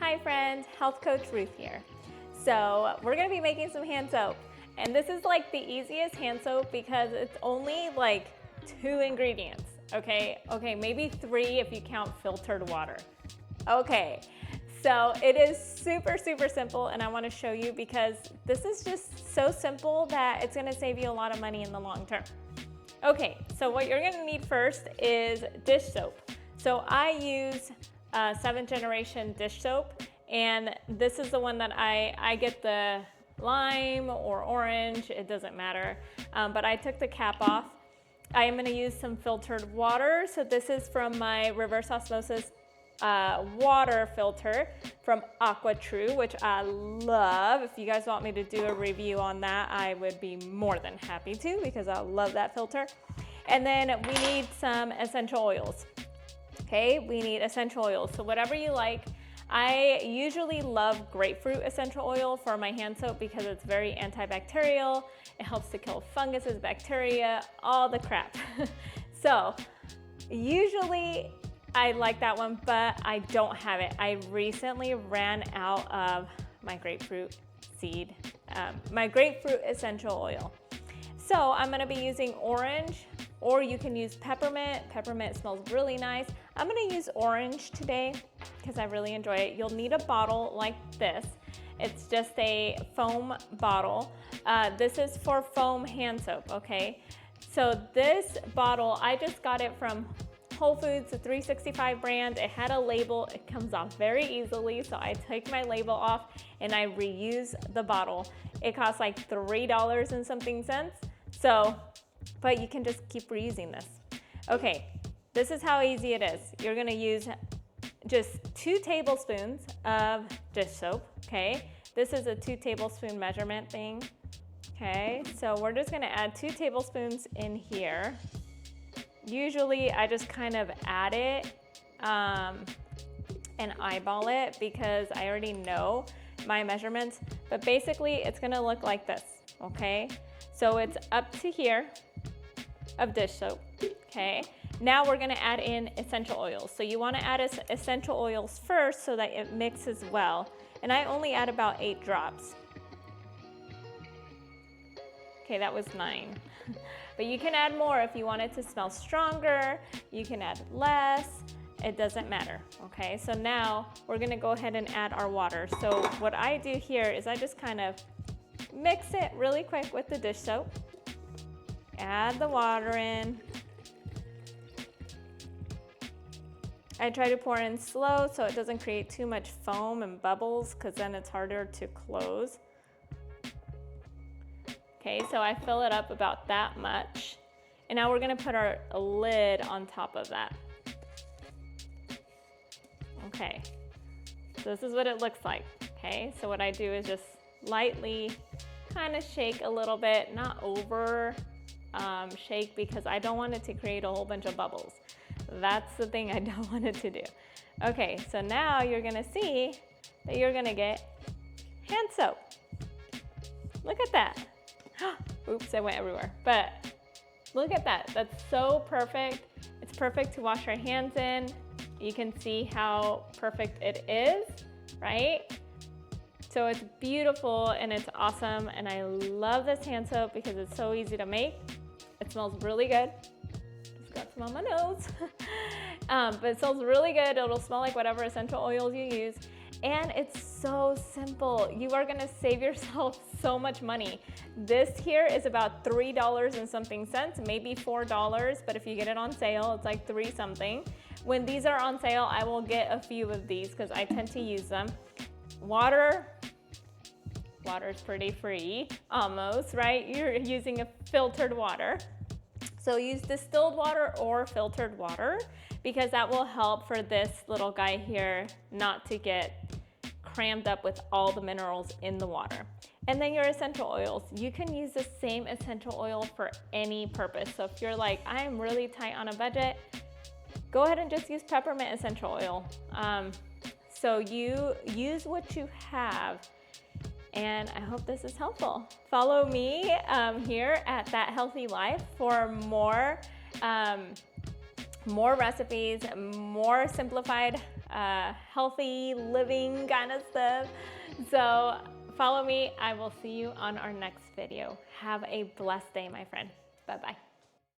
Hi friends, Health Coach Ruth here. So we're gonna be making some hand soap. And this is like the easiest hand soap because it's only like 2 ingredients, okay? Okay, maybe 3 if you count filtered water. Okay, so it is super simple and I wanna show you because this is just so simple that it's gonna save you a lot of money in the long term. Okay, so what you're gonna need first is dish soap. So I use 7th generation dish soap, and this is the one that I get the lime or orange, it doesn't matter, but I took the cap off. I am gonna use some filtered water. So this is from my reverse osmosis water filter from AquaTrue, which I love. If you guys want me to do a review on that, I would be more than happy to because I love that filter. And then we need some essential oils. Okay, we need essential oils, so whatever you like. I usually love grapefruit essential oil for my hand soap because it's very antibacterial. It helps to kill funguses, bacteria, all the crap. So usually I like that one, but I don't have it. I recently ran out of my grapefruit seed, my grapefruit essential oil. So I'm gonna be using orange, or you can use peppermint. Peppermint smells really nice. I'm gonna use orange today because I really enjoy it. You'll need a bottle like this. It's just a foam bottle. This is for foam hand soap, okay? So this bottle, I just got it from Whole Foods, the 365 brand. It had a label, it comes off very easily, so I take my label off and I reuse the bottle. It costs like $3 and something cents. So, but you can just keep reusing this. Okay, this is how easy it is. You're gonna use just 2 tablespoons of dish soap, okay? This is a 2 tablespoon measurement thing, okay? So we're just gonna add 2 tablespoons in here. Usually I just kind of add it and eyeball it because I already know my measurements, but basically it's gonna look like this, okay? So it's up to here of dish soap, okay? Now we're gonna add in essential oils. So you wanna add essential oils first so that it mixes well. And I only add about 8 drops. Okay, that was 9. But you can add more if you want it to smell stronger. You can add less, it doesn't matter, okay? So now we're gonna go ahead and add our water. So what I do here is I just kind of mix it really quick with the dish soap. Add the water in. I try to pour in slow so it doesn't create too much foam and bubbles because then it's harder to close. Okay, so I fill it up about that much. And now we're gonna put our lid on top of that. Okay, so this is what it looks like, okay? So what I do is just lightly kind of shake a little bit, not over shake because I don't want it to create a whole bunch of bubbles. That's the thing I don't want it to do. Okay, so now you're gonna see that you're gonna get hand soap. Look at that. Oops, I went everywhere. But look at that, that's so perfect. It's perfect to wash your hands in. You can see how perfect it is, right? So it's beautiful and it's awesome, and I love this hand soap because it's so easy to make. It smells really good. Just got some on my nose. But it smells really good. It'll smell like whatever essential oils you use. And it's so simple. You are gonna save yourself so much money. This here is about $3 and something cents, maybe $4, but if you get it on sale, it's like 3 something. When these are on sale, I will get a few of these because I tend to use them. Water's pretty free, almost, right? You're using a filtered water. So use distilled water or filtered water because that will help for this little guy here not to get crammed up with all the minerals in the water. And then your essential oils. You can use the same essential oil for any purpose. So if you're like, I am really tight on a budget, go ahead and just use peppermint essential oil. So you use what you have. And I hope this is helpful. Follow me here at That Healthy Life for more recipes, more simplified healthy living kind of stuff. So follow me. I will see you on our next video. Have a blessed day, my friend. Bye-bye.